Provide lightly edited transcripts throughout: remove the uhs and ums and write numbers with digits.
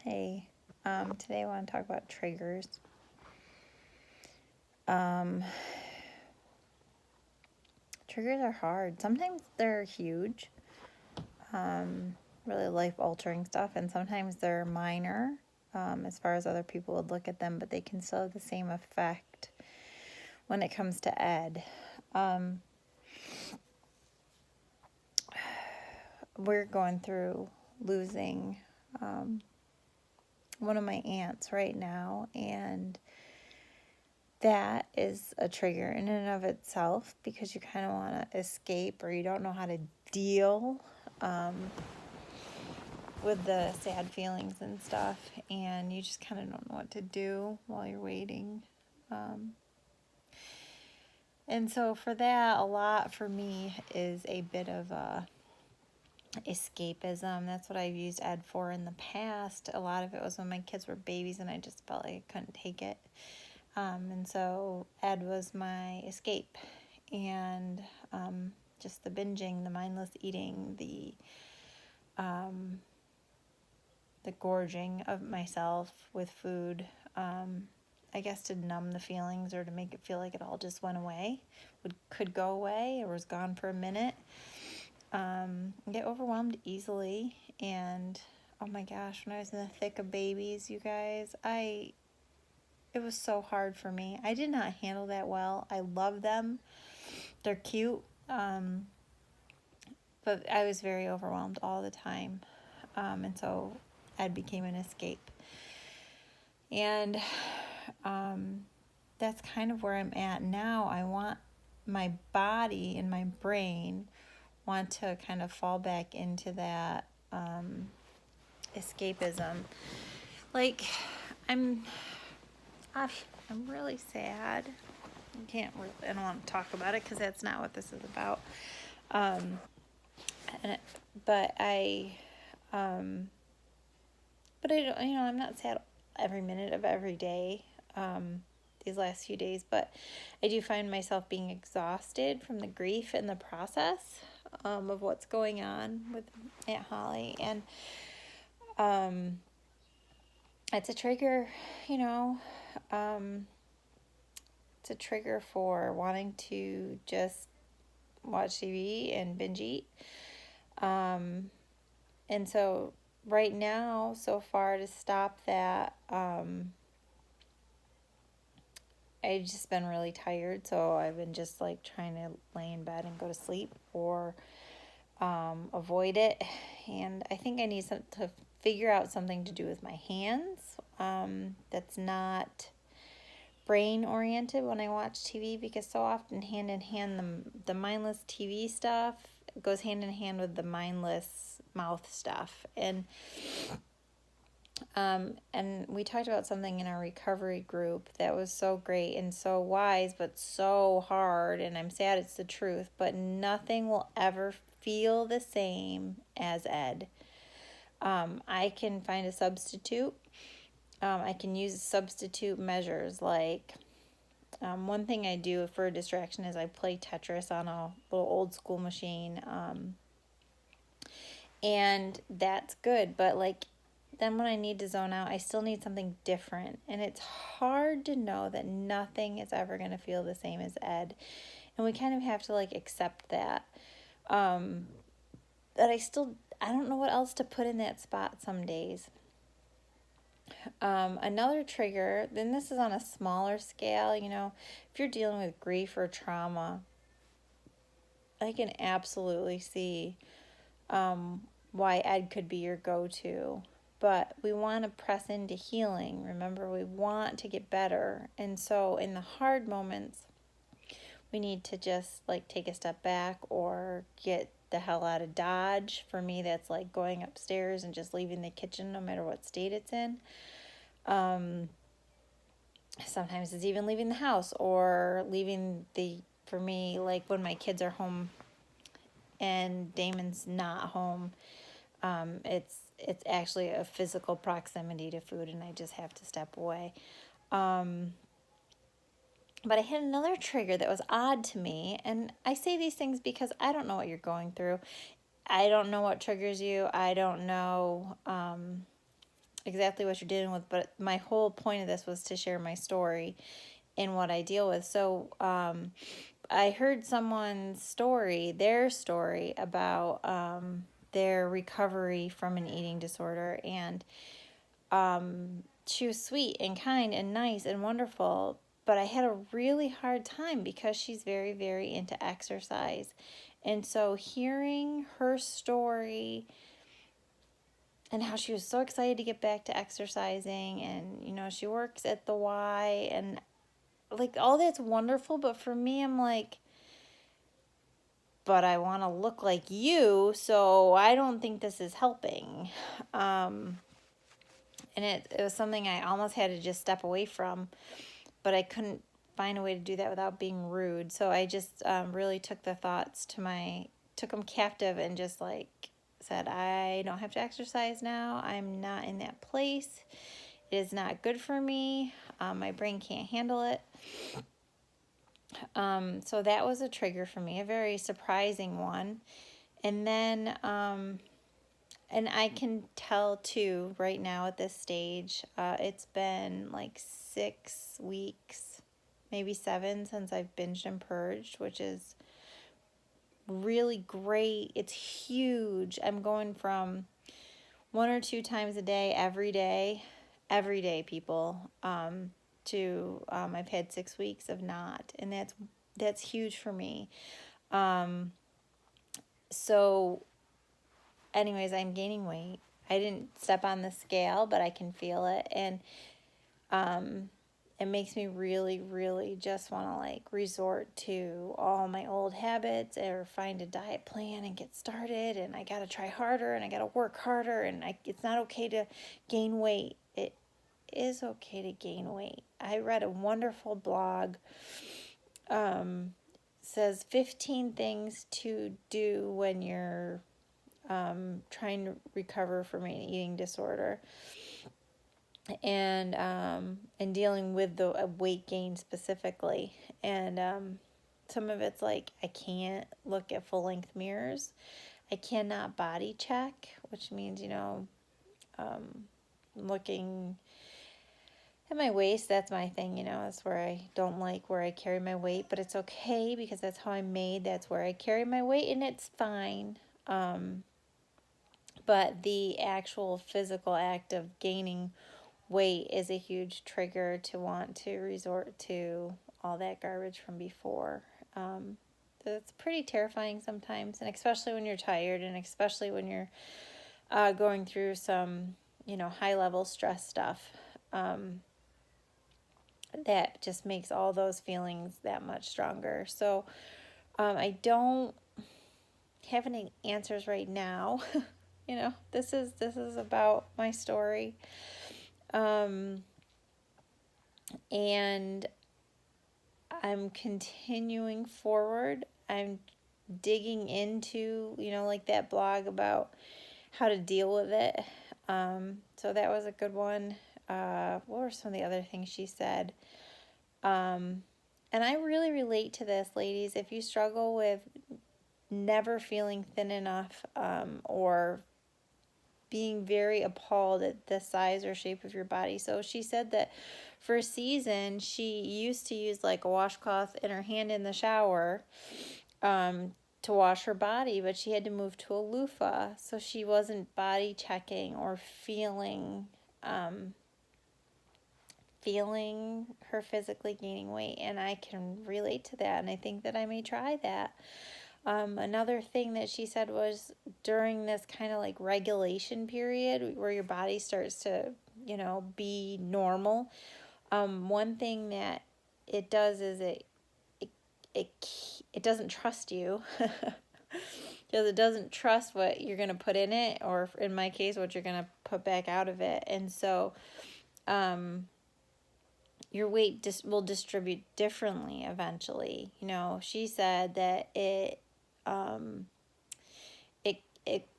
Hey, today I want to talk about triggers. Um, Triggers are hard. Sometimes they're huge, really life-altering stuff, and sometimes they're minor, as far as other people would look at them, but they can still have the same effect when it comes to Ed. Um, we're going through losing one of my aunts right now, and that is a trigger in and of itself because you kind of want to escape or you don't know how to deal with the sad feelings and stuff, and you just kind of don't know what to do while you're waiting. And so for that, a lot for me is a bit of a escapism. That's what I've used Ed for in the past. A lot of it was when my kids were babies and I just felt like I couldn't take it. And so Ed was my escape. And just the binging, the mindless eating, the gorging of myself with food, I guess to numb the feelings or to make it feel like it all just went away, could go away or was gone for a minute. I get overwhelmed easily, and oh my gosh, when I was in the thick of babies, you guys, it was so hard for me. I did not handle that well. I love them. They're cute. But I was very overwhelmed all the time. And so Ed became an escape. And that's kind of where I'm at now. I want my body and my brain want to kind of fall back into that escapism. Like, I'm really sad. I don't want to talk about it because that's not what this is about. Um, but I don't, I'm not sad every minute of every day, these last few days, but I do find myself being exhausted from the grief and the process, of what's going on with Aunt Holly. And, it's a trigger, you know, it's a trigger for wanting to just watch TV and binge eat. And so right now, so far, to stop that, I've just been really tired, so I've been just like trying to lay in bed and go to sleep or avoid it. And I think I need to figure out something to do with my hands, that's not brain oriented when I watch TV, because so often hand in hand the mindless TV stuff goes hand in hand with the mindless mouth stuff. And we talked about something in our recovery group that was so great and so wise, but so hard. And I'm sad it's the truth, but nothing will ever feel the same as Ed. I can find a substitute. I can use substitute measures like, one thing I do for a distraction is I play Tetris on a little old school machine. And that's good, but like, then when I need to zone out, I still need something different. And it's hard to know that nothing is ever going to feel the same as Ed. And we kind of have to like accept that. But I don't know what else to put in that spot some days. Another trigger, then this is on a smaller scale, if you're dealing with grief or trauma, I can absolutely see why Ed could be your go-to. But we want to press into healing. Remember, we want to get better. And so in the hard moments, we need to just like take a step back or get the hell out of Dodge. For me, that's like going upstairs and just leaving the kitchen no matter what state it's in. Sometimes it's even leaving the house or for me, like when my kids are home and Damon's not home, it's actually a physical proximity to food, and I just have to step away. But I hit another trigger that was odd to me, and I say these things because I don't know what you're going through. I don't know what triggers you. I don't know exactly what you're dealing with, but my whole point of this was to share my story and what I deal with. So I heard someone's story, their story about their recovery from an eating disorder, and she was sweet and kind and nice and wonderful, but I had a really hard time because she's very, very into exercise. And so hearing her story and how she was so excited to get back to exercising, and she works at the Y, and like all that's wonderful, but for me I'm like, but I want to look like you, so I don't think this is helping. And it was something I almost had to just step away from, but I couldn't find a way to do that without being rude. So I just really took the thoughts took them captive, and just like said, I don't have to exercise now. I'm not in that place. It is not good for me. My brain can't handle it. So that was a trigger for me, a very surprising one. And then, and I can tell too, right now at this stage, it's been like 6 weeks, maybe 7, since I've binged and purged, which is really great. It's huge. I'm going from 1 or 2 times a day, every day, people, to I've had 6 weeks of not, and that's huge for me. So anyways, I'm gaining weight. I didn't step on the scale, but I can feel it, and it makes me really, really just want to like resort to all my old habits, or find a diet plan and get started. And I got to try harder, and I got to work harder, and it's not okay to gain weight. It is okay to gain weight. I read a wonderful blog, says 15 things to do when you're trying to recover from an eating disorder, and dealing with the weight gain specifically. And some of it's like, I can't look at full length mirrors. I cannot body check, which means looking at my waist. That's my thing. That's where I don't like where I carry my weight, but it's okay because that's how I'm made. That's where I carry my weight, and it's fine. But the actual physical act of gaining weight is a huge trigger to want to resort to all that garbage from before. It's pretty terrifying sometimes, and especially when you're tired, and especially when you're going through some, high level stress stuff. That just makes all those feelings that much stronger. So I don't have any answers right now. This is about my story. And I'm continuing forward. I'm digging into, like that blog about how to deal with it. So that was a good one. What were some of the other things she said? And I really relate to this, ladies. If you struggle with never feeling thin enough, or being very appalled at the size or shape of your body. So she said that for a season, she used to use like a washcloth in her hand in the shower to wash her body, but she had to move to a loofah. So she wasn't body checking or feeling her physically gaining weight. And I can relate to that. And I think that I may try that. Another thing that she said was, during this kind of like regulation period where your body starts to, be normal, one thing that it does is it doesn't trust you because it doesn't trust what you're going to put in it, or in my case, what you're going to put back out of it. And so your weight will distribute differently eventually. She said that it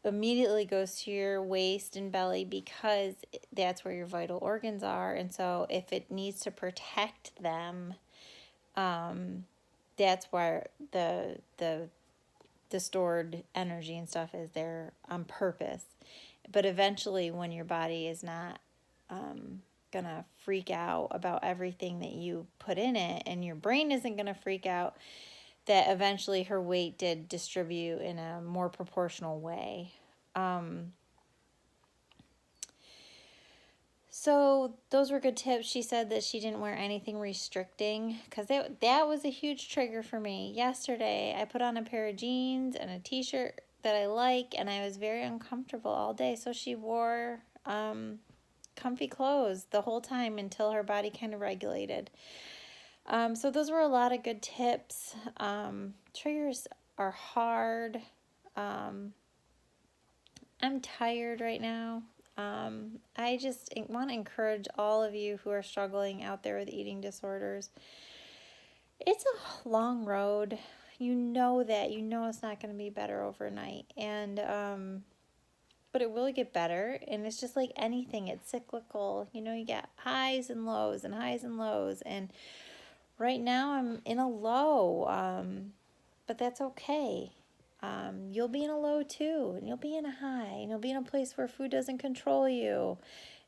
immediately goes to your waist and belly because that's where your vital organs are. And so if it needs to protect them, that's where the stored energy and stuff is there on purpose. But eventually, when your body is not gonna freak out about everything that you put in it, and your brain isn't gonna freak out that eventually her weight did distribute in a more proportional way. So those were good tips. She said that she didn't wear anything restricting, because that was a huge trigger for me. Yesterday, I put on a pair of jeans and a t-shirt that I like, and I was very uncomfortable all day. So she wore comfy clothes the whole time until her body kind of regulated. So those were a lot of good tips. Triggers are hard. I'm tired right now. I just want to encourage all of you who are struggling out there with eating disorders. It's a long road. You know that. You know it's not going to be better overnight. But it will get better. And it's just like anything. It's cyclical. You know, you get highs and lows and highs and lows. And right now I'm in a low. But that's okay. You'll be in a low too, and you'll be in a high, and you'll be in a place where food doesn't control you,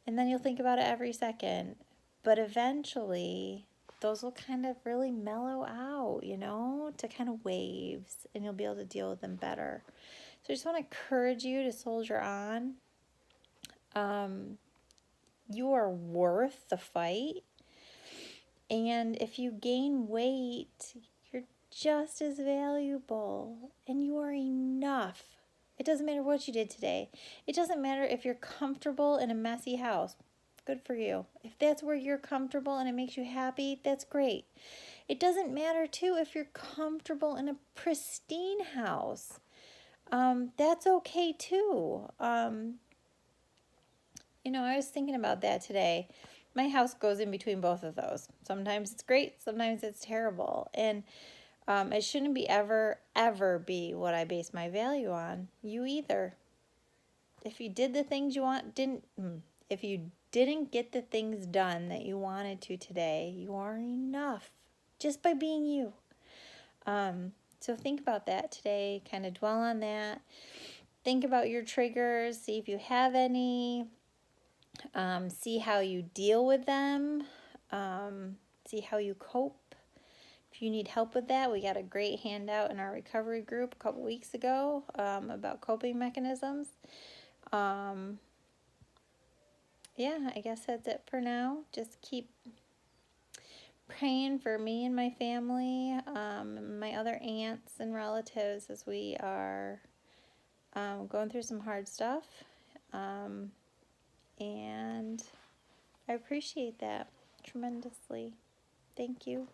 and then you'll think about it every second. But eventually, those will kind of really mellow out, you know, to kind of waves, and you'll be able to deal with them better. So I just want to encourage you to soldier on. You are worth the fight, and if you gain weight, you're just as valuable, and you are enough. It doesn't matter what you did today. It doesn't matter if you're comfortable in a messy house. Good for you. If that's where you're comfortable and it makes you happy, that's great. It doesn't matter, too, if you're comfortable in a pristine house. That's okay, too. You know, I was thinking about that today. My house goes in between both of those. Sometimes it's great, sometimes it's terrible. And it shouldn't be ever be what I base my value on. You either. If you did the things you if you didn't get the things done that you wanted to today, you are enough just by being you. So think about that today. Kind of dwell on that. Think about your triggers. See if you have any. See how you deal with them. See how you cope. If you need help with that, we got a great handout in our recovery group a couple weeks ago about coping mechanisms. Yeah, I guess that's it for now. Just keep praying for me and my family, my other aunts and relatives, as we are going through some hard stuff. And I appreciate that tremendously. Thank you.